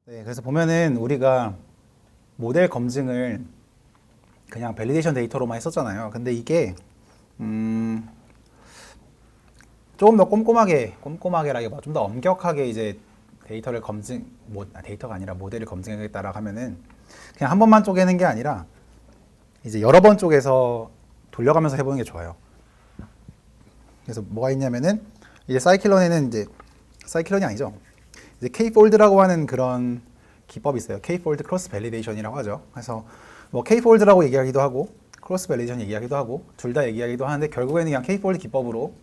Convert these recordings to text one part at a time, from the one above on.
네, 그래서 보면은 우리가 모델 검증을 그냥 밸리데이션 데이터로만 했었잖아요. 근데 이게 조금 더 꼼꼼하게라기보다 좀 더 엄격하게 이제 데이터를 데이터가 아니라 모델을 검증하겠다라고 하면은 그냥 한 번만 쪼개는 게 아니라 이제 여러 번 쪼개서 돌려가면서 해보는 게 좋아요. 그래서 뭐가 있냐면은 이제 사이클론에는 이제 사이클론이 아니죠. 이제 K-폴드라고 하는 그런 기법이 있어요. K-폴드 크로스 밸리데이션이라고 하죠. 그래서 뭐 K-폴드라고 얘기하기도 하고 크로스 밸리데이션 얘기하기도 하고 둘 다 얘기하기도 하는데 결국에는 그냥 K-폴드 기법으로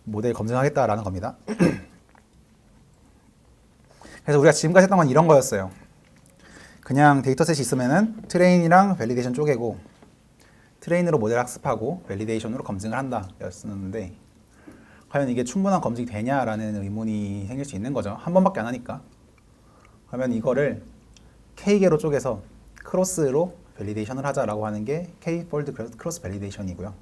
모델 검증하겠다라는 겁니다. 그래서 우리가 지금까지 했던 건 이런 거였어요. 그냥 데이터셋이 있으면은 트레인이랑 밸리데이션 쪼개고 트레인으로 모델 학습하고 밸리데이션으로 검증을 한다 였었는데 과연 이게 충분한 검증이 되냐라는 의문이 생길 수 있는 거죠. 한 번밖에 안 하니까. 그러면 이거를 K개로 쪼개서 크로스로 밸리데이션을 하자라고 하는 게 K-폴드 크로스 밸리데이션이고요.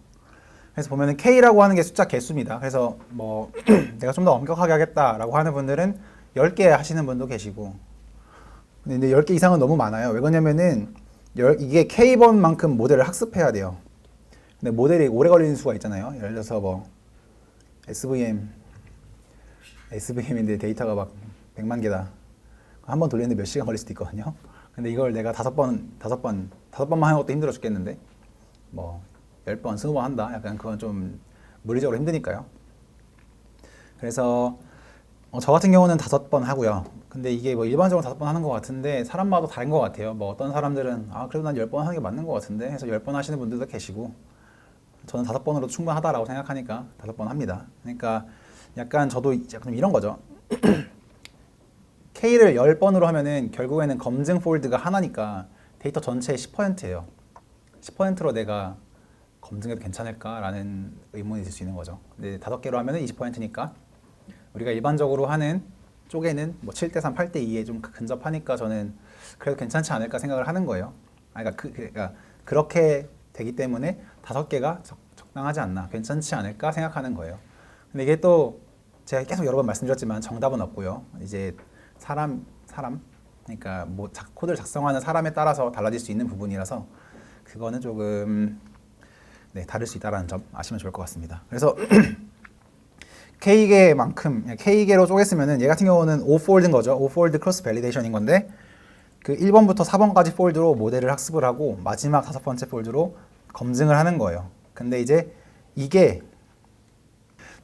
그래서 보면은 K라고 하는 게 숫자 개수입니다. 그래서 뭐 내가 좀 더 엄격하게 하겠다라고 하는 분들은 10개 하시는 분도 계시고 근데 10개 이상은 너무 많아요. 왜 그러냐면은 이게 K번만큼 모델을 학습해야 돼요. 근데 모델이 오래 걸리는 수가 있잖아요. 예를 들어서 뭐 SVM인데 데이터가 막 100만 개다. 한 번 돌리는데 몇 시간 걸릴 수도 있거든요. 근데 이걸 내가 다섯 번만 하는 것도 힘들어 죽겠는데 뭐 10번, 20번 한다. 약간 그건 좀 물리적으로 힘드니까요. 그래서 저 같은 경우는 5번 하고요. 근데 이게 뭐 일반적으로 5번 하는 것 같은데 사람마다 다른 것 같아요. 뭐 어떤 사람들은 그래도 난 10번 하는 게 맞는 것 같은데 해서 10번 하시는 분들도 계시고 저는 5번으로도 충분하다라고 생각하니까 5번 합니다. 그러니까 약간 저도 약간 이런 거죠. K를 10번으로 하면은 결국에는 검증 폴드가 하나니까 데이터 전체의 10%예요. 10%로 내가 검증해도 괜찮을까라는 의문이 들 수 있는 거죠. 근데 5개로 하면은 20%니까 우리가 일반적으로 하는 쪼개는 뭐 7대3, 8대2에 좀 근접하니까 저는 그래도 괜찮지 않을까 생각을 하는 거예요. 그러니까 그렇게 되기 때문에 5개가 적당하지 않나, 괜찮지 않을까 생각하는 거예요. 근데 이게 또 제가 계속 여러 번 말씀드렸지만 정답은 없고요. 이제 사람 그러니까 뭐 코드를 작성하는 사람에 따라서 달라질 수 있는 부분이라서 그거는 조금 다를 수 있다는 점 아시면 좋을 것 같습니다. 그래서 K개로 쪼갰으면은 얘 같은 경우는 5폴드인 거죠. 5폴드 크로스 밸리데이션인 건데 그 1번부터 4번까지 폴드로 모델을 학습을 하고 마지막 5번째 폴드로 검증을 하는 거예요. 근데 이제 이게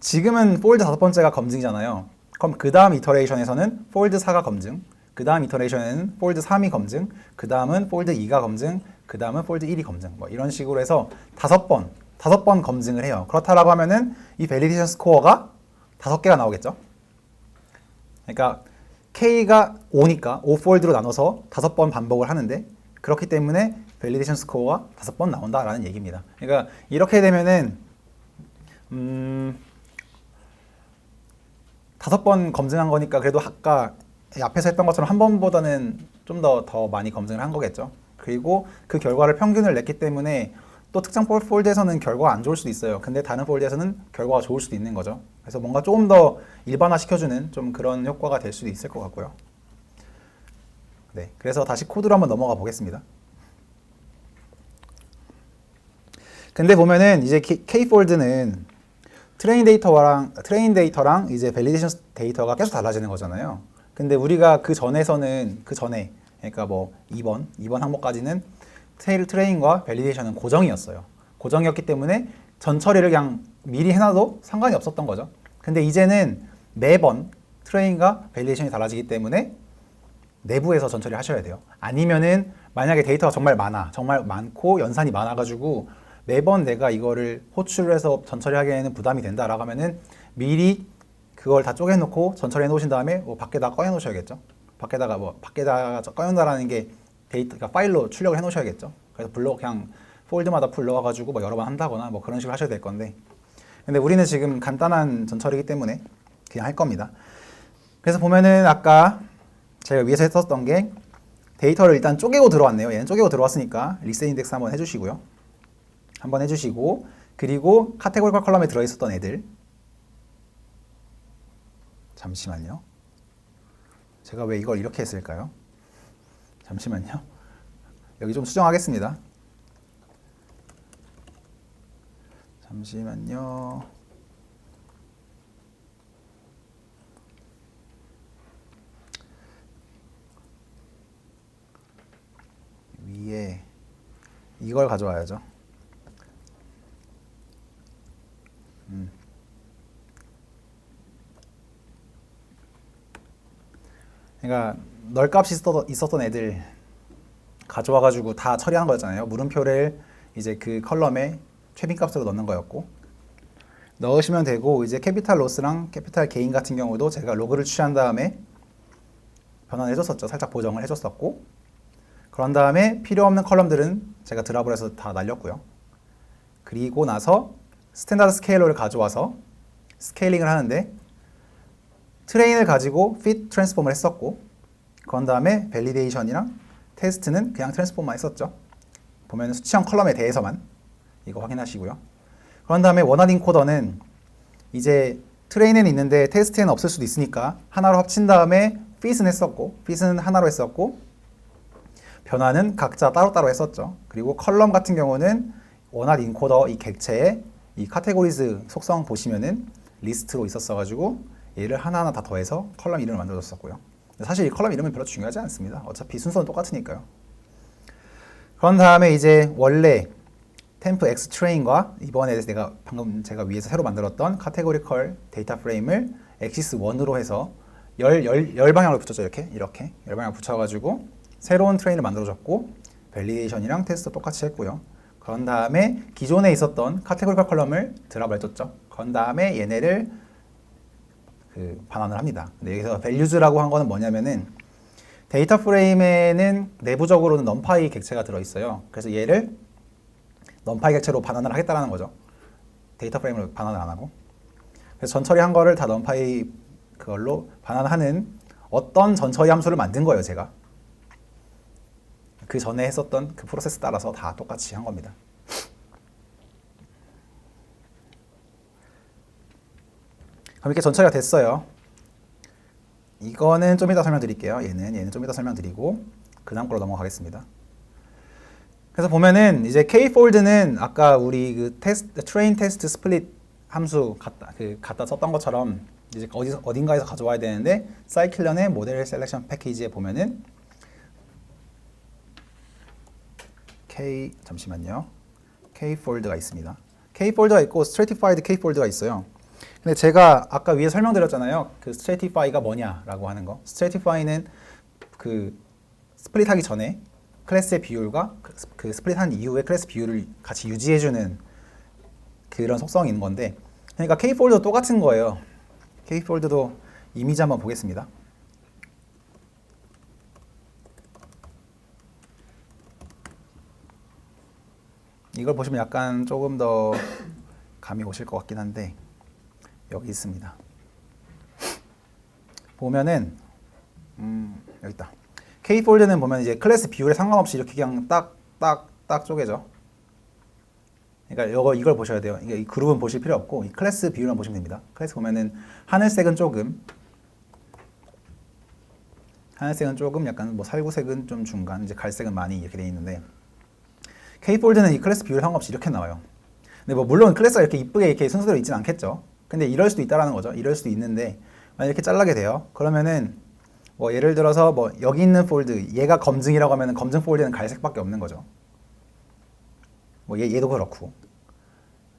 지금은 폴드 5번째가 검증이잖아요. 그럼 그 다음 이터레이션에서는 폴드 4가 검증, 그 다음 이터레이션에는 폴드 3이 검증, 그 다음은 폴드 2가 검증, 그 다음은 폴드 1이 검증, 뭐 이런 식으로 해서 5번 검증을 해요. 그렇다라고 하면은 이 밸리데이션 스코어가 5개가 나오겠죠. 그러니까 K가 5니까 5폴드로 나눠서 5번 반복을 하는데 그렇기 때문에 밸리데이션 스코어가 5번 나온다라는 얘기입니다. 그러니까 이렇게 되면은 5번 검증한 거니까 그래도 아까 앞에서 했던 것처럼 한 번보다는 좀 더 많이 검증을 한 거겠죠. 그리고 그 결과를 평균을 냈기 때문에 또 특정 폴드에서는 결과가 안 좋을 수도 있어요. 근데 다른 폴드에서는 결과가 좋을 수도 있는 거죠. 그래서 뭔가 조금 더 일반화 시켜주는 좀 그런 효과가 될 수도 있을 것 같고요. 네, 그래서 다시 코드로 한번 넘어가 보겠습니다. 근데 보면은 이제 K-폴드는 트레인 데이터랑 이제 밸리데이션 데이터가 계속 달라지는 거잖아요. 근데 우리가 그 전에 그러니까 뭐 2번 항목까지는 트레인과 밸리데이션은 고정이었어요. 고정이었기 때문에 전 처리를 그냥 미리 해놔도 상관이 없었던 거죠. 근데 이제는 매번 트레인과 밸리데이션이 달라지기 때문에 내부에서 전 처리를 하셔야 돼요. 아니면은 만약에 데이터가 정말 많고 연산이 많아가지고 매번 내가 이거를 호출을 해서 전 처리하기에는 부담이 된다라고 하면은 미리 그걸 다 쪼개놓고 전 처리해 놓으신 다음에 뭐 밖에다 꺼내 놓으셔야겠죠. 밖에다가 꺼낸다라는 게 그러니까 파일로 출력을 해 놓으셔야겠죠. 그래서 그냥 폴드마다 불러와가지고 뭐 여러 번 한다거나 뭐 그런 식으로 하셔야 될 건데 근데 우리는 지금 간단한 전 처리이기 때문에 그냥 할 겁니다. 그래서 보면은 아까 제가 위에서 했었던 게 데이터를 일단 쪼개고 들어왔네요. 얘는 쪼개고 들어왔으니까 리셋 인덱스 한번 해주시고요. 그리고 카테고리 컬럼에 들어있었던 애들 잠시만요. 제가 왜 이걸 이렇게 했을까요? 잠시만요. 여기 좀 수정하겠습니다. 잠시만요. 위에 이걸 가져와야죠. 그러니까 널값이 있었던 애들 가져와가지고 다 처리한 거였잖아요. 물음표를 이제 그 컬럼에 최빈값으로 넣는 거였고, 넣으시면 되고, 이제 캐피탈 로스랑 캐피탈 게인 같은 경우도 제가 로그를 취한 다음에 변환해줬었죠. 살짝 보정을 해줬었고, 그런 다음에 필요 없는 컬럼들은 제가 드랍을 해서 다 날렸고요. 그리고 나서 스탠다드 스케일러를 가져와서 스케일링을 하는데, 트레인을 가지고 fit 트랜스폼을 했었고, 그런 다음에 밸리데이션이랑 테스트는 그냥 트랜스폼만 했었죠. 보면 수치형 컬럼에 대해서만 이거 확인하시고요. 그런 다음에 원활 인코더는 이제 트레인에는 있는데 테스트에는 없을 수도 있으니까 하나로 합친 다음에 fit은 했었고, fit은 하나로 했었고, 변화는 각자 따로따로 했었죠. 그리고 컬럼 같은 경우는 원활 인코더 이 객체에 이 카테고리즈 속성 보시면은 리스트로 있었어가지고 얘를 하나하나 다 더해서 컬럼 이름을 만들어줬었고요. 사실 이 컬럼 이름은 별로 중요하지 않습니다. 어차피 순서는 똑같으니까요. 그런 다음에 이제 원래 템프 X 트레인과 이번에 방금 제가 위에서 새로 만들었던 카테고리컬 데이터 프레임을 엑시스 1으로 해서 열 방향으로 붙였죠. 이렇게 열 방향 붙여가지고 새로운 트레인을 만들어줬고, 밸리데이션이랑 테스트 똑같이 했고요. 그런 다음에 기존에 있었던 카테고리컬 컬럼을 드랍을 해줬죠. 그런 다음에 얘네를 반환을 합니다. 근데 여기서 values라고 한 거는 뭐냐면은 데이터 프레임에는 내부적으로는 numpy 객체가 들어있어요. 그래서 얘를 numpy 객체로 반환을 하겠다는 거죠. 데이터 프레임으로 반환을 안 하고. 그래서 전처리한 거를 다 numpy 그걸로 반환하는 어떤 전처리 함수를 만든 거예요, 제가. 그 전에 했었던 그 프로세스 따라서 다 똑같이 한 겁니다. 그럼 이렇게 전처리가 됐어요. 이거는 좀 이따 설명드릴게요. 얘는 좀 이따 설명드리고 그 다음 거로 넘어가겠습니다. 그래서 보면은 이제 K폴드는 아까 우리 그 트레인 테스트 스플릿 함수 갖다 썼던 것처럼 이제 어딘가에서 가져와야 되는데 사이클런의 모델 셀렉션 패키지에 보면은 잠시만요. K폴드가 있습니다. K폴드가 있고 스트래티파이드 K폴드가 있어요. 근데 제가 아까 위에 설명드렸잖아요. 그 스트래티파이가 뭐냐라고 하는 거. 스트래티파이는 그 스플릿하기 전에 클래스의 비율과 그 스플릿한 이후에 클래스 비율을 같이 유지해주는 그런 속성이 있는 건데, 그러니까 K폴드도 똑같은 거예요. K폴드도 이미지 한번 보겠습니다. 이걸 보시면 약간 조금 더 감이 오실 것 같긴 한데 여기 있습니다. 보면은 여기 있다. K폴드는 보면 이제 클래스 비율에 상관없이 이렇게 그냥 딱 쪼개져. 그러니까 이걸 보셔야 돼요. 이 그룹은 보실 필요 없고 이 클래스 비율만 보시면 됩니다. 클래스 보면은 하늘색은 조금, 약간 뭐 살구색은 좀 중간, 이제 갈색은 많이 이렇게 돼 있는데, K폴드는 이 클래스 비율 상관없이 이렇게 나와요. 근데 뭐 물론 클래스가 이렇게 이쁘게 이렇게 순서대로 있진 않겠죠. 근데 이럴 수도 있다라는 거죠. 이럴 수도 있는데 만약 이렇게 잘라게 돼요. 그러면은 뭐 예를 들어서 뭐 여기 있는 폴드, 얘가 검증이라고 하면은 검증 폴드는 갈색밖에 없는 거죠. 뭐 얘도 그렇고,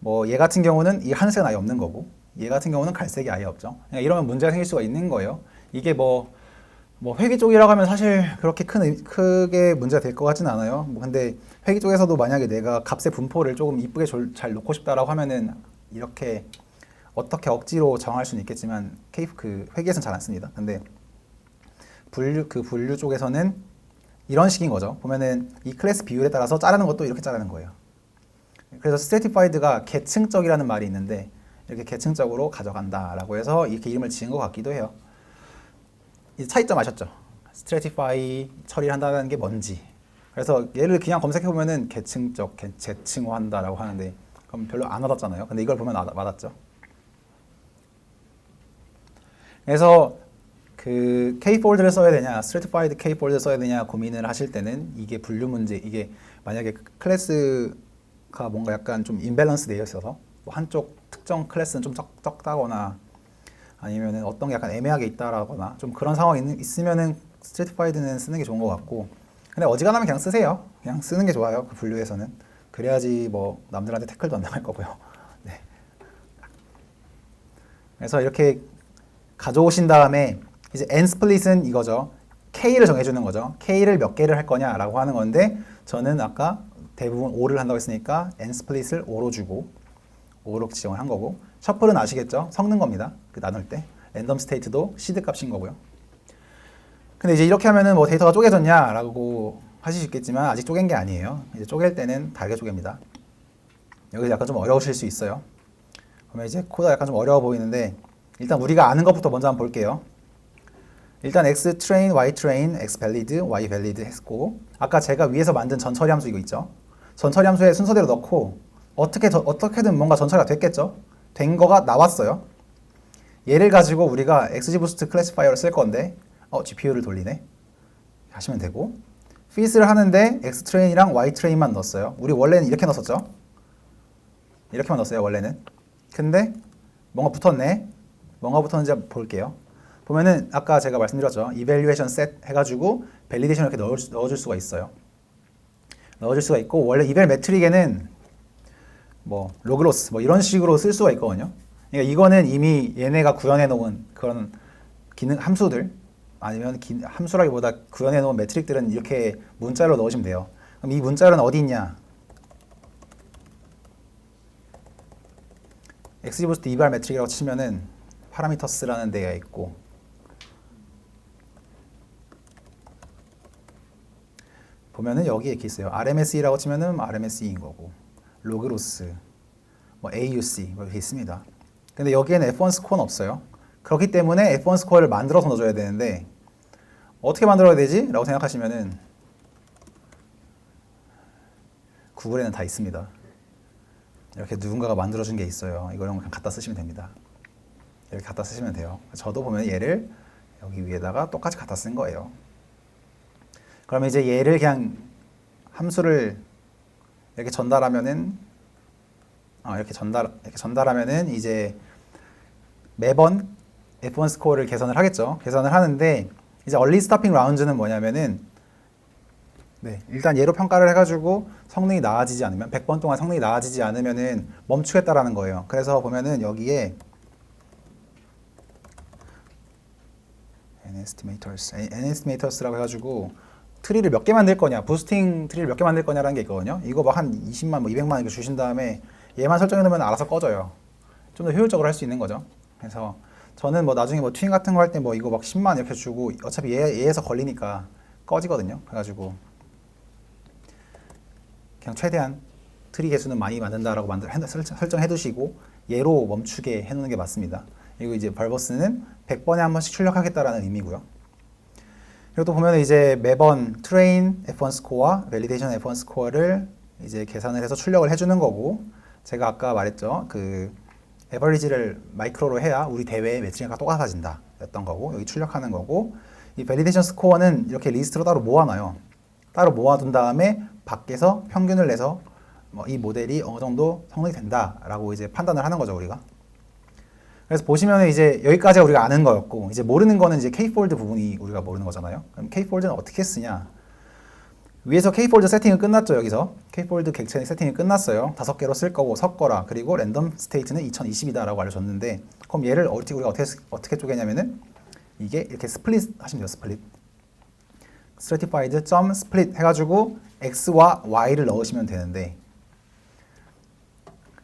뭐 얘 같은 경우는 이 하늘색은 아예 없는 거고, 얘 같은 경우는 갈색이 아예 없죠. 그러니까 이러면 문제가 생길 수가 있는 거예요. 이게 뭐 회귀 쪽이라고 하면 사실 그렇게 크게 문제가 될 것 같지는 않아요. 뭐 근데 회귀 쪽에서도 만약에 내가 값의 분포를 조금 이쁘게 잘 놓고 싶다라고 하면은 이렇게 어떻게 억지로 정할 수는 있겠지만 회귀에서는 잘 안 씁니다. 근데 분류 쪽에서는 이런 식인 거죠. 보면은 이 클래스 비율에 따라서 자르는 것도 이렇게 자르는 거예요. 그래서 스트래티파이드가 계층적이라는 말이 있는데 이렇게 계층적으로 가져간다라고 해서 이렇게 이름을 지은 것 같기도 해요. 이 차이점 아셨죠? 스트래티파이 처리를 한다는 게 뭔지. 그래서 얘를 그냥 검색해 보면은 계층적, 재층화한다라고 하는데 그럼 별로 안 와닿잖아요. 근데 이걸 보면 와닿죠. 그래서 그 K폴드를 써야 되냐, 스트래티파이드 K폴드를 써야 되냐 고민을 하실 때는 이게 분류 문제, 이게 만약에 클래스가 뭔가 약간 좀 임밸런스 되어 있어서 뭐 한쪽 특정 클래스는 좀 적다거나 아니면은 어떤 게 약간 애매하게 있다라거나 좀 그런 상황이 있으면은 스트래티파이드는 쓰는 게 좋은 것 같고, 근데 어지간하면 그냥 쓰세요. 그냥 쓰는 게 좋아요. 그 분류에서는. 그래야지 뭐 남들한테 태클도 안 당할 거고요. 네. 그래서 이렇게 가져오신 다음에 이제 n 스플릿은 이거죠. k를 정해주는 거죠. k를 몇 개를 할 거냐라고 하는 건데, 저는 아까 대부분 5를 한다고 했으니까 n 스플릿을 5로 주고 5로 지정을 한 거고, 셔플은 아시겠죠? 섞는 겁니다. 그 나눌 때. 랜덤 스테이트도 시드 값인 거고요. 근데 이제 이렇게 하면은 뭐 데이터가 쪼개졌냐라고 하실 수 있겠지만 아직 쪼갠 게 아니에요. 이제 쪼갤 때는 다르게 쪼갭니다. 여기서 약간 좀 어려우실 수 있어요. 그러면 이제 코드가 약간 좀 어려워 보이는데, 일단 우리가 아는 것부터 먼저 한번 볼게요. 일단 x train, y train, x valid, y valid 했고, 아까 제가 위에서 만든 전처리 함수 이거 있죠? 전처리 함수에 순서대로 넣고 어떻게든 뭔가 전처리가 됐겠죠? 된 거가 나왔어요. 얘를 가지고 우리가 xgboost 클래시파이어를 쓸 건데 GPU를 돌리네 하시면 되고, fit을 하는데 x train이랑 y train만 넣었어요. 우리 원래는 이렇게 넣었었죠? 이렇게만 넣었어요 원래는. 근데 뭔가 붙었네. 뭔가 붙었는지 한번 볼게요. 보면은 아까 제가 말씀드렸죠. evaluation set 해가지고 밸리데이션 이렇게 넣어줄 수가 있어요. 넣어줄 수가 있고, 원래 이벨 매트릭에는 뭐 로그로스 뭐 이런 식으로 쓸 수가 있거든요. 그러니까 이거는 이미 얘네가 구현해 놓은 그런 기능 함수들, 아니면 함수라기보다 구현해 놓은 매트릭들은 이렇게 문자로 넣으시면 돼요. 그럼 이 문자는 어디 있냐? XGBoost 이발 매트릭이라고 치면은 파라미터스라는 데가 있고, 보면은 여기에 이렇게 있어요. RMSE라고 치면은 RMSE인 거고, 로그로스, 뭐 AUC 뭐 이렇게 있습니다. 근데 여기에는 F1 스코어는 없어요. 그렇기 때문에 F1 스코어를 만들어서 넣어줘야 되는데, 어떻게 만들어야 되지? 라고 생각하시면은 구글에는 다 있습니다. 이렇게 누군가가 만들어준 게 있어요. 이걸 그냥 갖다 쓰시면 됩니다. 이렇게 갖다 쓰시면 돼요. 저도 보면 얘를 여기 위에다가 똑같이 갖다 쓴 거예요. 그러면 이제 얘를 그냥 함수를 이렇게 전달하면은 이렇게 전달하면은 이제 매번 F1 스코어를 계산을 하겠죠. 계산을 하는데, 이제 얼리 스타핑 라운지는 뭐냐면은, 네, 일단 얘로 평가를 해가지고 성능이 나아지지 않으면, 100번 동안 성능이 나아지지 않으면은 멈추겠다라는 거예요. 그래서 보면은 여기에 nestimators,nestimators,라고 해가지고 트리를 몇 개 만들 거냐, 부스팅 트리를 몇 개 만들 거냐라는 게 있거든요. 이거 막 한 20만, 뭐 200만 이렇게 주신 다음에 얘만 설정해 놓으면 알아서 꺼져요. 좀 더 효율적으로 할 수 있는 거죠. 그래서 저는 뭐 나중에 뭐 튜닝 같은 거 할 때 뭐 이거 막 10만 이렇게 주고 어차피 얘에서 걸리니까 꺼지거든요. 그래가지고 그냥 최대한 트리 개수는 많이 만든다라고 설정해 두시고 얘로 멈추게 해놓는 게 맞습니다. 그리고 이제 벌버스는 100번에 한 번씩 출력하겠다라는 의미고요. 그리고 또 보면 이제 매번 트레인 F1 스코어와 밸리데이션 F1 스코어를 이제 계산을 해서 출력을 해주는 거고, 제가 아까 말했죠. 그 에버리지를 마이크로로 해야 우리 대회의 매트릭과 똑같아진다 였던 거고, 여기 출력하는 거고, 이 밸리데이션 스코어는 이렇게 리스트로 따로 모아놔요. 따로 모아둔 다음에 밖에서 평균을 내서 뭐 이 모델이 어느 정도 성능이 된다라고 이제 판단을 하는 거죠, 우리가. 그래서 보시면 이제 여기까지가 우리가 아는 거였고, 이제 모르는 거는 이제 K폴드 부분이 우리가 모르는 거잖아요. 그럼 K폴드는 어떻게 쓰냐? 위에서 K폴드 세팅은 끝났죠, 여기서. K폴드 객체 세팅이 끝났어요. 5개로 쓸 거고 섞어라. 그리고 랜덤 스테이트는 2020이다라고 알려줬는데, 그럼 얘를 우리가 어떻게 쪼개냐면은 이게 이렇게 스플릿 하시면 돼요, 스플릿. stratified.split 해가지고 x와 y를 넣으시면 되는데,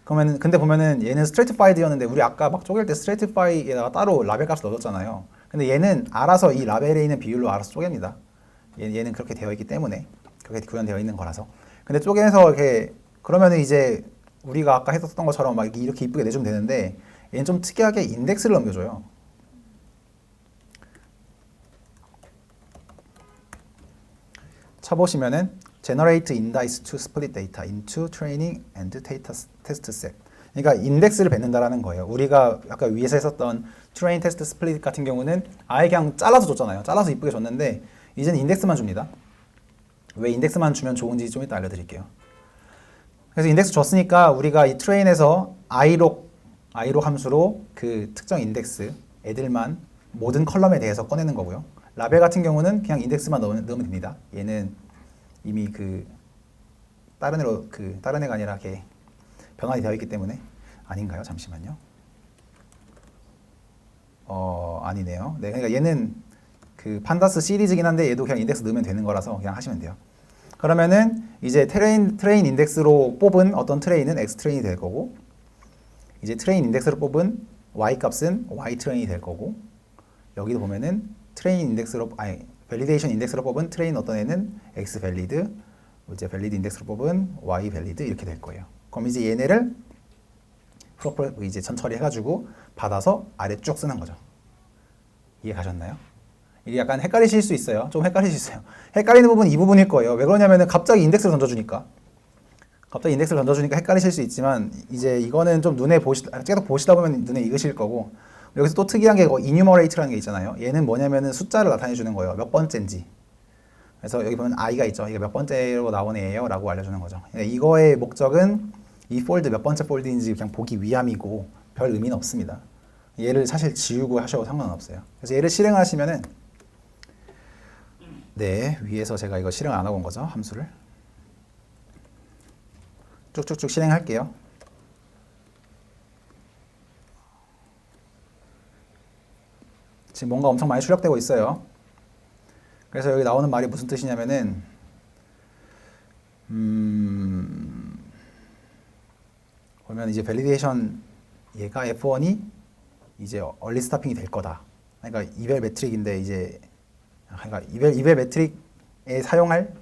그러면 근데 보면은 얘는 stratified였는데 우리 아까 막 쪼갤 때 stratify에다가 따로 라벨 값을 넣었잖아요. 근데 얘는 알아서 이 라벨에 있는 비율로 알아서 쪼갭니다. 얘는 그렇게 되어 있기 때문에, 그렇게 구현되어 있는 거라서. 근데 쪼개서 이렇게 그러면은 이제 우리가 아까 했었던 것처럼 막 이렇게 이쁘게 내주면 되는데, 얘는 좀 특이하게 인덱스를 넘겨줘요. 쳐보시면은 generate index to split data into training and data test set. 그러니까 인덱스를 뱉는다라는 거예요. 우리가 아까 위에서 했었던 트레인 테스트 스플릿 같은 경우는 아예 그냥 잘라서 줬잖아요. 잘라서 이쁘게 줬는데 이제는 인덱스만 줍니다. 왜 인덱스만 주면 좋은지 좀 이따 알려드릴게요. 그래서 인덱스 줬으니까 우리가 이 트레인에서 i록 함수로 그 특정 인덱스 애들만 모든 컬럼에 대해서 꺼내는 거고요. 라벨 같은 경우는 그냥 인덱스만 넣으면 됩니다. 얘는 이미 그 다른 애가 아니라 이렇게 변환이 되어 있기 때문에 아닌가요? 잠시만요. 아니네요. 네, 그러니까 얘는 그 판다스 시리즈긴 한데 얘도 그냥 인덱스 넣으면 되는 거라서 그냥 하시면 돼요. 그러면은 이제 트레인 인덱스로 뽑은 어떤 트레인은 X 트레인이 될 거고, 이제 트레인 인덱스로 뽑은 Y 값은 Y 트레인이 될 거고, 여기도 보면은 밸리데이션 인덱스로 뽑은 트레인 어떤 애는 X 밸리드, 이제 밸리드 인덱스로 뽑은 Y 밸리드 이렇게 될 거예요. 그럼 이제 얘네를 이제 전처리 해가지고 받아서 아래 쭉 쓰는 거죠. 이해 가셨나요? 이게 약간 헷갈리실 수 있어요. 좀 헷갈리실 수 있어요. 헷갈리는 부분은 이 부분일 거예요. 왜 그러냐면은 갑자기 인덱스를 던져주니까 헷갈리실 수 있지만 이제 이거는 좀 계속 보시다 보면 눈에 익으실 거고, 여기서 또 특이한 게 enumerate라는 게 있잖아요. 얘는 뭐냐면은 숫자를 나타내 주는 거예요. 몇 번째인지. 그래서 여기 보면 i가 있죠. 이게 몇 번째로 나온 애예요 라고 알려주는 거죠. 이거의 목적은 이 폴드 몇 번째 폴드인지 그냥 보기 위함이고 별 의미는 없습니다. 얘를 사실 지우고 하셔도 상관은 없어요. 그래서 얘를 실행하시면은, 네, 위에서 제가 이거 실행 안 하고 온 거죠. 함수를 쭉쭉쭉 실행할게요. 지금 뭔가 엄청 많이 출력되고 있어요. 그래서 여기 나오는 말이 무슨 뜻이냐면은 보면 이제 밸리데이션 얘가 F1이 이제 얼리 스타핑이 될 거다. 그러니까 이벨 매트릭인데 이제 이벨 매트릭에 사용할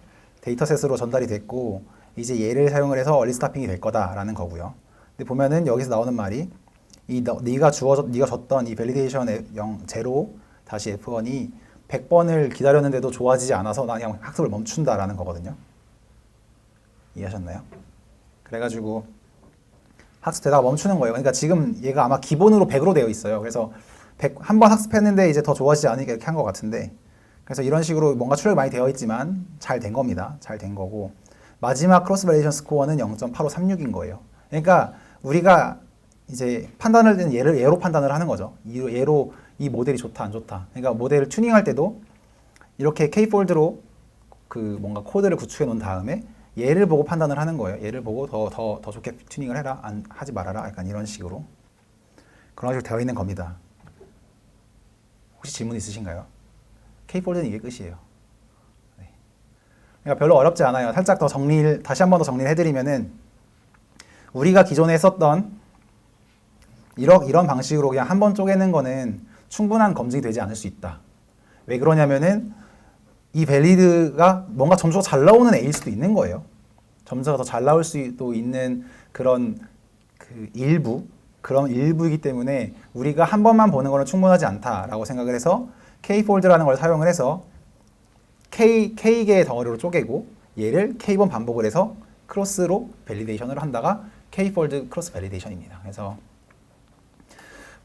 데이터셋으로 전달이 됐고, 이제 얘를 사용을 해서 얼리 스타핑이 될 거다라는 거고요. 근데 보면은 여기서 나오는 말이 네가 줬던 이 밸리데이션 0 다시 F1이 100번을 기다렸는데도 좋아지지 않아서 나 그냥 학습을 멈춘다라는 거거든요. 이해하셨나요? 그래가지고 학습되다가 멈추는 거예요. 그러니까 지금 얘가 아마 기본으로 100으로 되어 있어요. 그래서 한 번 학습했는데 이제 더 좋아지지 않으니까 이렇게 한 것 같은데, 그래서 이런 식으로 뭔가 출력이 많이 되어 있지만 잘 된 겁니다. 잘 된 거고, 마지막 크로스 밸리데이션 스코어는 0.8536인 거예요. 그러니까 우리가 이제 판단을 때는 얘로 판단을 하는 거죠. 얘로 이 모델이 좋다 안 좋다. 그러니까 모델을 튜닝할 때도 이렇게 K폴드로 그 뭔가 코드를 구축해 놓은 다음에 얘를 보고 판단을 하는 거예요. 얘를 보고 더 좋게 튜닝을 해라, 하지 말아라. 약간 이런 식으로 그런 식으로 되어 있는 겁니다. 혹시 질문 있으신가요? K폴드는 이게 끝이에요. 네. 그러니까 별로 어렵지 않아요. 살짝 더 다시 한 번 더 정리를 해드리면은, 우리가 기존에 썼던 이런 방식으로 그냥 한 번 쪼개는 거는 충분한 검증이 되지 않을 수 있다. 왜 그러냐면은 이 밸리드가 뭔가 점수가 잘 나오는 A일 수도 있는 거예요. 점수가 더 잘 나올 수도 있는 그런 그런 일부이기 때문에 우리가 한 번만 보는 거는 충분하지 않다라고 생각을 해서 K폴드라는 걸 사용을 해서 K개의 덩어리로 쪼개고 얘를 K번 반복을 해서 크로스로 밸리데이션을 한다가 K폴드 크로스 밸리데이션입니다. 그래서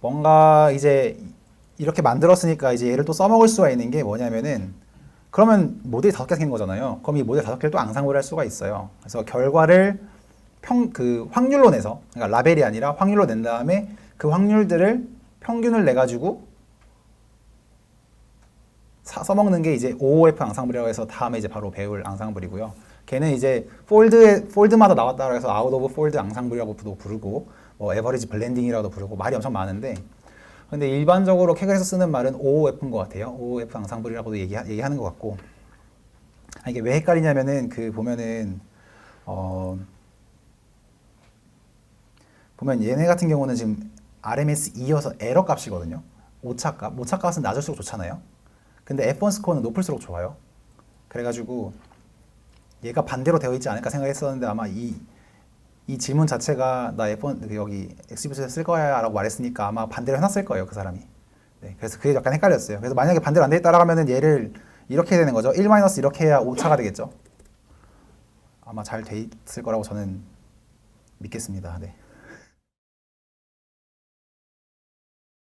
뭔가 이제 이렇게 만들었으니까 이제 얘를 또 써먹을 수가 있는 게 뭐냐면은, 그러면 모델이 5개 생긴 거잖아요. 그럼 이 모델 5개를 또 앙상블 할 수가 있어요. 그래서 결과를 확률로 내서, 그러니까 라벨이 아니라 확률로 낸 다음에 그 확률들을 평균을 내가지고 써먹는 게 이제 OOF 앙상블이라고 해서 다음에 이제 바로 배울 앙상블이고요. 걔는 이제 폴드마다 나왔다고 해서 아웃 오브 폴드 앙상블이라고도 부르고, 뭐 에버리지 블렌딩이라고도 부르고, 말이 엄청 많은데, 근데 일반적으로 캐글에서 쓰는 말은 OOF인 것 같아요. OOF 앙상블이라고도 얘기하는 것 같고, 이게 왜 헷갈리냐면은 보면은 보면 얘네 같은 경우는 지금 RMS 2여서 에러 값이거든요. 오차값. 오차값은 낮을수록 좋잖아요. 근데 F1 스코어는 높을수록 좋아요. 그래가지고 얘가 반대로 되어 있지 않을까 생각했었는데, 아마 이 질문 자체가 나 F1 여기 엑스비트에 쓸 거야 라고 말했으니까 아마 반대로 해놨을 거예요, 그 사람이. 네, 그래서 그게 약간 헷갈렸어요. 그래서 만약에 반대로 안 돼 있다라고 하면은 얘를 이렇게 되는 거죠. 1 이렇게 해야 오차가 되겠죠. 아마 잘 돼 있을 거라고 저는 믿겠습니다. 네.